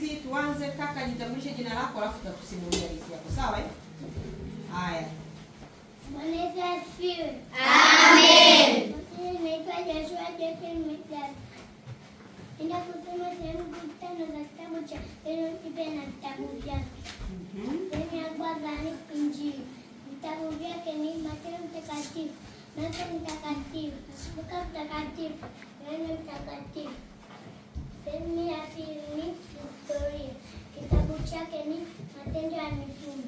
hizi. Tuanze, kaka jitambulishe jina lako alafu tutatusimulia hizi hapo. Sawa eh? Haya. Bwana Yesu asifiwe. Amen. Naitwa Joshua Jeffrey Mithali. Nenda kusoma sehemu 5 za kitabu cha Enoki na vitabu vyake. Sehemu ya kwanza ni Injili. Vitabu vyake ni Mathayo Mtakatifu, Marko Mtakatifu, Luka Mtakatifu, Yohana Mtakatifu. Sehemu ya pili ni historia. Kitabu chake ni Matendo ya Mitume.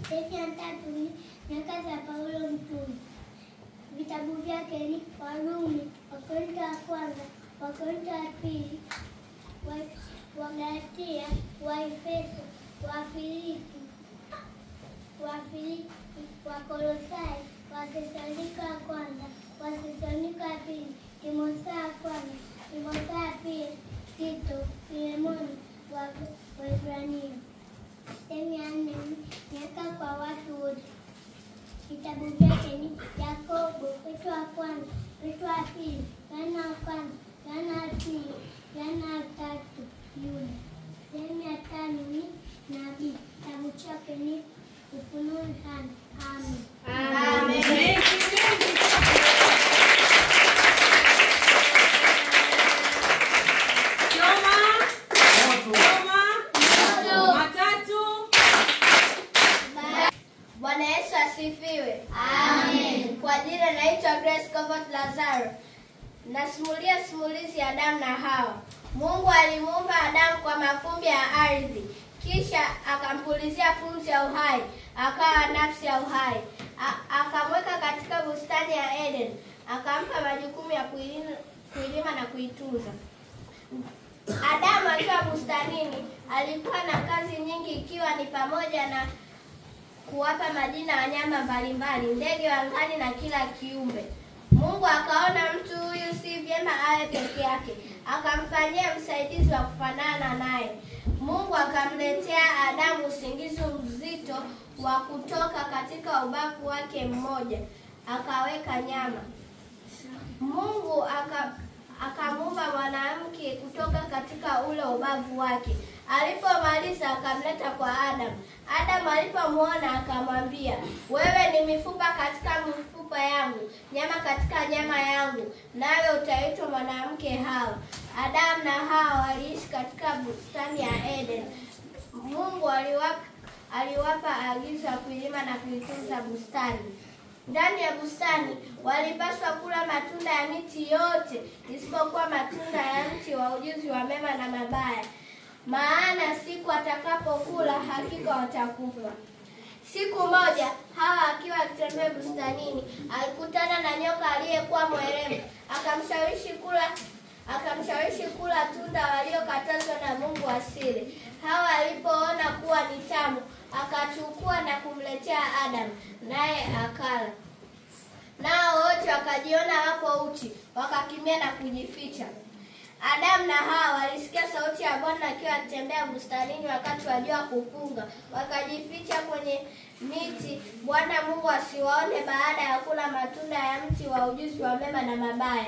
Sehemu ya tatu ni Nyaraka za Paulo Mtume. Vitabu vyake ni Warumi, Wakorintho wa kwanza, Wakorintho wa pili, Wagalatia, Waefeso, Wafilipi, Wakolosai, Wathesalonike wa kwanza, Wathesalonike wa pili, Timotheo wa kwanza, Timotheo wa pili, Tito, Filemoni, Waebrania. Sehemu ya 4 ni Nyaraka kwa watu wote. Vitabu vyake ni Yakobo, Petro wa kwanza, Petro wa pili, Yohana wa kwanza, Yohana wa pili, Yohana wa tatu, Yuda. Sehemu ya 5 ni nabii. Kitabu chake ni Ufunuo Yohana. Amen. Amen. Bwana Yesu asifiwe. Amen. Kwa jina naitwa Grace Comfort Lazaro. Nasimulia simulizi ya Adamu na Hawa. Mungu alimuumba Adamu kwa mavumbi ya ardhi, kisha akampulizia pumzi ya uhai, akawa nafsi ya uhai. Akamweka katika bustani ya Eden, akampa majukumu ya kuilima na kuitunza. Adamu akiwa bustanini alikuwa na kazi nyingi, ikiwa ni pamoja na kuwapa majina wanyama mbalimbali, ndege wa angani na kila kiumbe. Mungu akaona mtu huyu si vyema awe peke yake, akamfanyia msaidizi wa kufanana naye. Mungu akamletea Adamu usingizi mzito wa kutoka katika ubavu wake mmoja, akaweka nyama. Mungu akamuumba mwanamke kutoka katika ule ubavu wake. Alipomaliza akamleta kwa Adamu. Adamu alipomuona akamwambia, wewe ni mifupa katika mifupa yangu, nyama katika nyama yangu, nawe utaitwa mwanamke Hawa. Adamu na Hawa waliishi katika bustani ya Eden. Mungu aliwapa agizo ya kuilima na kuitunza bustani. Ndani ya bustani walipaswa kula matunda ya miti yote isipokuwa matunda ya mti wa ujuzi wa mema na mabaya, maana siku atakapokula hakika watakufa. Siku moja Hawa akiwa akitembea bustanini alikutana na nyoka aliyekuwa mwerevu. Akamshawishi kula tunda waliokatazwa na Mungu asile. Hawa alipoona kuwa ni tamu, akachukua na kumletea Adamu, naye akala. Nao wote wakajiona wako uchi, wakakimbia na kujificha. Adamu na Hawa walisikia sauti ya Bwana akiwa akitembea bustanini wakati wa jua kupunga. Wakajificha kwenye miti Bwana Mungu asiwaone, baada ya kula matunda ya mti wa ujuzi wa mema na mabaya.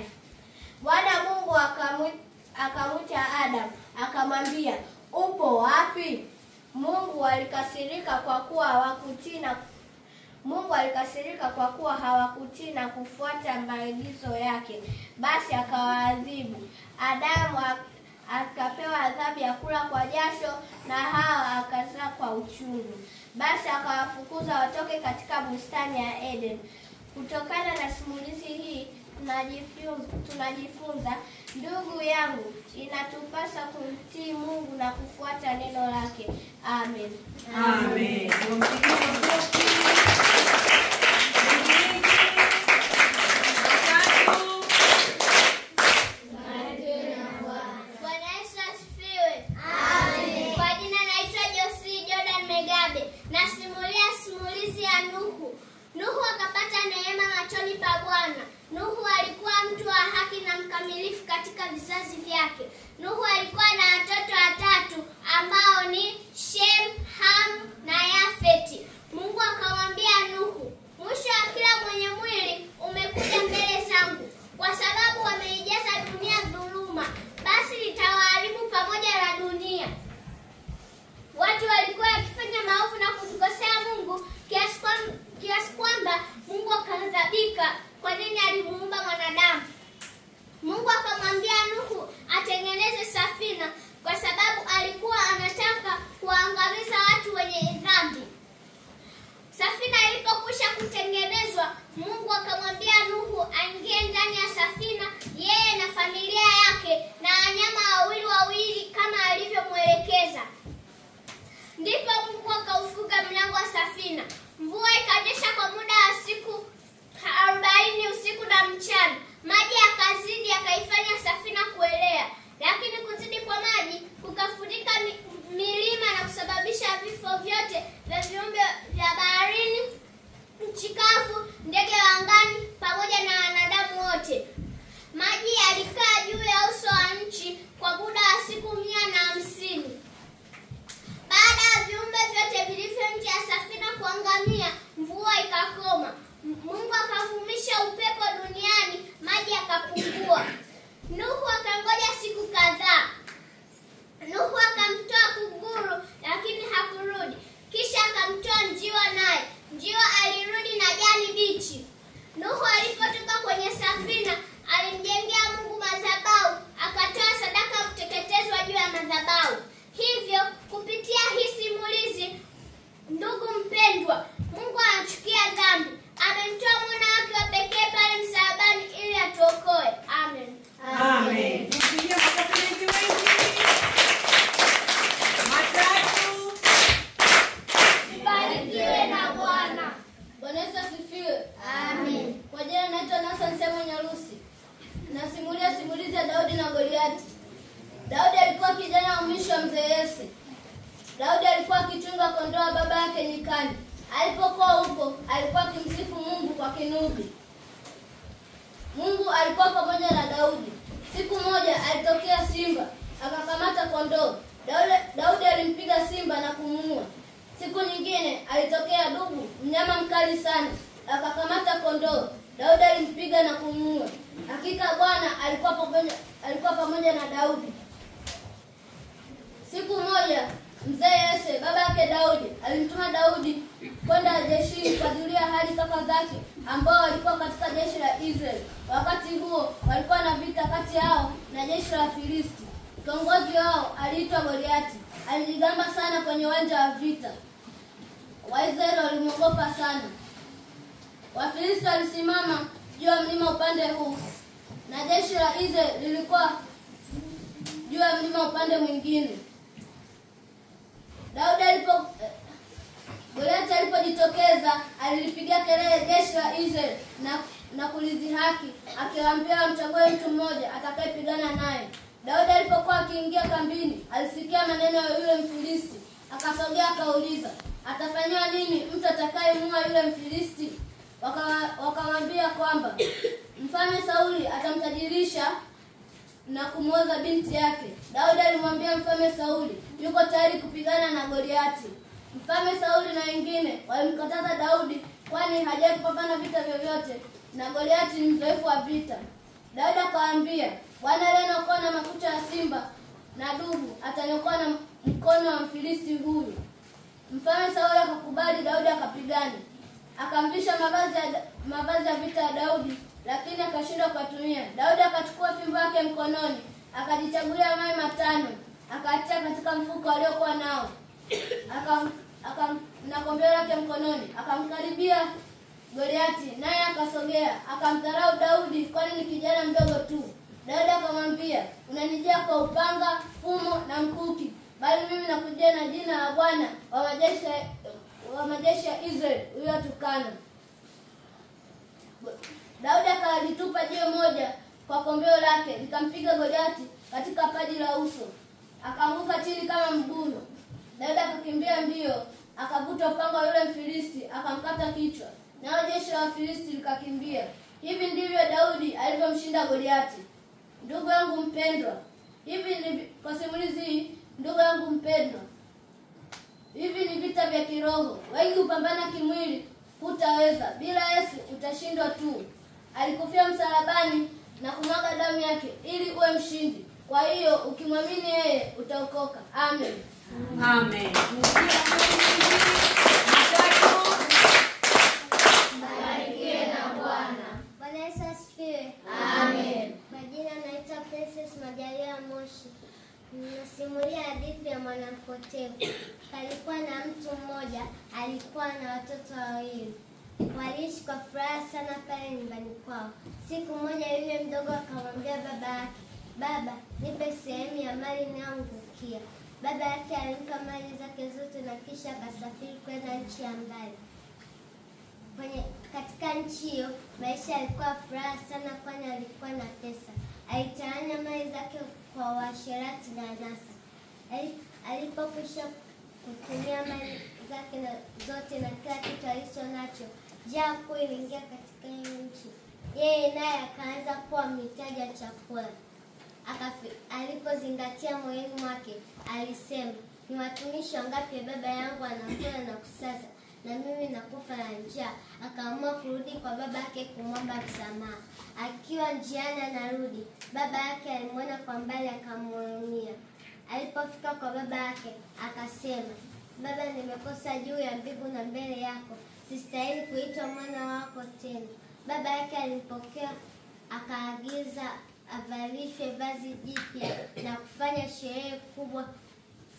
Bwana Mungu akamwita Adamu, akamwambia, upo wapi? Mungu alikasirika kwa kuwa hawakutii na kufuata maagizo yake, basi akawaadhibu. Adamu akapewa adhabu ya kula kwa jasho, na Hawa akazaa kwa uchungu. Basi akawafukuza watoke katika bustani ya Eden. Kutokana na simulizi hii tunajifunza, ndugu yangu, inatupasa kumtii Mungu na kufuata neno lake. Amen. Amen. Nasimulia simulizi ya Nuhu. Nuhu akapata neema machoni pa Bwana. Nuhu alikuwa mtu wa haki na mkamilifu katika vizazi vyake. Nuhu alikuwa na watoto 3 ambao ni Shem, Ham na Yafeti. Mungu vifo vyote vya viumbe vya baharini, nchi kavu, ndege wa angani pamoja na wanadamu wote. Maji yalikaa juu ya uso wa nchi kwa muda wa siku 150. Baada ya viumbe vyote vilivyo nje ya safina kuangamia, mvua ikakoma. Mungu akavumisha upepo duniani, maji yakapungua. Nuhu akangoja siku kadhaa. Nuhu akamtoa kunguru, lakini hakurudi. Kisha akamtoa njiwa, naye njiwa alirudi na jani bichi. Nuhu alipotoka kwenye safina, alimjengea Mungu madhabahu, akatoa sadaka ya kuteketezwa juu ya madhabahu. Hivyo kupitia hii simulizi, ndugu mpendwa, Mungu anachukia dhambi. Amemtoa mwana wake wa pekee pale msalabani ili atuokoe. Amen. Amen. Barikiwe na Bwana. Bwana Yesu asifiwe. Amen. Kwa jina naitwa Nathan Semo Nyarusi. Nasimulia simulizi ya Daudi na Goliati. Daudi alikuwa kijana wa mwisho wa mzee Yese. Daudi alikuwa akichunga kondoo wa baba yake nyikani. Alipokuwa huko, alikuwa akimsifu Mungu kwa kinubi. Mungu alikuwa pamoja na Daudi. Siku moja alitokea simba, akakamata kondoo. Daudi alimpiga simba na kumuua. Siku nyingine alitokea dubu, mnyama mkali sana, akakamata kondoo. Daudi alimpiga na kumuua. Hakika Bwana alikuwa pamoja na Daudi. Siku moja mzee Yese, baba yake Daudi, alimtuma Daudi kwenda jeshini kujulia hali kaka zake ambao walikuwa katika jeshi la Israeli. Wakati huo walikuwa na vita kati yao na jeshi la Filisti. Kiongozi wao aliitwa Goliati. Alijigamba sana kwenye uwanja wa vita. Waisraeli walimwogopa sana. Wafilisti walisimama juu ya mlima upande huu na jeshi la Israeli lilikuwa juu ya mlima upande mwingine. Goliati alipojitokeza, alilipigia kelele jeshi la Israeli na kulidhihaki, akiwaambia wamchague mtu mmoja atakayepigana naye. Daudi alipokuwa akiingia kambini, alisikia maneno ya yule Mfilisti. Akasogea akauliza, atafanywa nini mtu atakayemuua yule Mfilisti? Wakamwambia kwamba Mfalme Sauli atamtajirisha na kumwoza binti yake. Daudi alimwambia Mfalme Sauli yuko tayari kupigana na Goliati. Mfalme Sauli na wengine walimkataza Daudi, kwani hajawahi kupambana vita vyovyote na Goliati ni mzoefu wa vita. Daudi akawaambia, Bwana aliyeniokoa na makucha ya simba na dubu ataniokoa na mkono wa Mfilisti huyu. Mfalme Sauli akakubali Daudi akapigana. Akamvisha mavazi ya vita ya Daudi, lakini akashindwa kuyatumia. Daudi akachukua fimbo yake mkononi, akajichagulia mawe 5, akatia katika mfuko aliokuwa nao. Na kombeo lake mkononi, akamkaribia Goliati, naye akasogea, akamdharau Daudi, kwani ni kijana mdogo tu. Daudi akamwambia, unanijia kwa upanga, fumo na mkuki, bali mimi nakujia na jina la Bwana wa majeshi ya Israeli uliyotukana. Daudi akalitupa jiwe moja kwa kombeo lake, likampiga Goliati katika paji la uso, akaanguka chini kama mbuno. Daudi akakimbia mbio, akavuta upanga wa yule Mfilisti, akamkata kichwa, nao jeshi la Wafilisti likakimbia. Hivi ndivyo Daudi alivyomshinda Goliati. Ndugu yangu mpendwa, kwa simulizi hii, ndugu yangu mpendwa, hivi ni vita vya kiroho. Wengi upambana kimwili, hutaweza. Bila Yesu utashindwa tu. Alikufia msalabani na kumwaga damu yake ili uwe mshindi. Kwa hiyo ukimwamini yeye utaokoka. Amen. Amen. Barikiwe na Bwana. Bwana Yesu asifiwe. Amen. Majina naitwa Princess Majalia Moshi. Ninasimulia hadithi ya mwana mpotevu. Palikuwa na mtu mmoja, alikuwa na watoto wawili. Waliishi kwa furaha sana pale nyumbani kwao. Siku moja yule mdogo akamwambia baba yake, "Baba, nipe sehemu ya mali inayoangukia." Baba yake alimpa mali zake zote na kisha akasafiri kwenda nchi ya mbali. Katika nchi hiyo maisha yalikuwa furaha sana, kwani alikuwa na pesa. Alitawanya mali zake kwa uasherati na anasa. Alipokwisha kutumia mali zake zote na kila kitu alicho nacho, njaa kuu iliingia katika nchi. Yeye naye akaanza kuwa mhitaji wa chakula. Alipozingatia moyoni mwake, alisema, ni watumishi wangapi baba yangu anakula na kusaza, na mimi nakufa na njaa. Akaamua kurudi kwa baba yake kumwomba msamaha. Akiwa njiani anarudi, baba yake alimwona kwa mbali, akamhurumia. Alipofika kwa baba yake, akasema, baba, nimekosa juu ya mbingu na mbele yako, sistahili kuitwa mwana wako tena. Baba yake alimpokea, akaagiza avalishwe vazi jipya na kufanya sherehe kubwa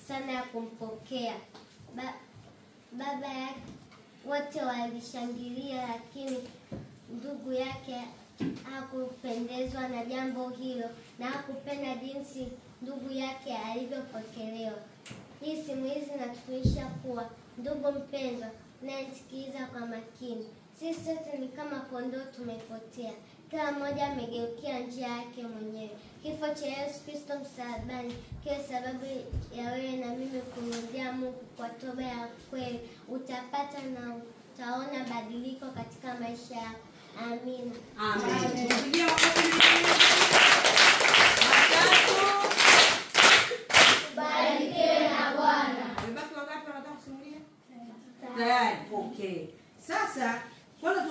sana ya kumpokea. Baba yake wote walishangilia, lakini ndugu yake hakupendezwa na jambo hilo na hakupenda jinsi ndugu yake alivyopokelewa. Hii simulizi inatufundisha kuwa, ndugu mpendwa, unanisikiliza kwa makini, sisi sote ni kama kondoo tumepotea. Kila mmoja amegeukia njia yake mwenyewe. Kifo cha Yesu Kristo msalabani kiwe sababu ya wewe na mimi kumrudia Mungu kwa toba ya kweli. Utapata na utaona badiliko katika maisha yako. Amina. Amen. Barikiwe na Bwana. Wamebaki wangapi wanataka kusimulia? Tayari. Okay. Sasa kwanza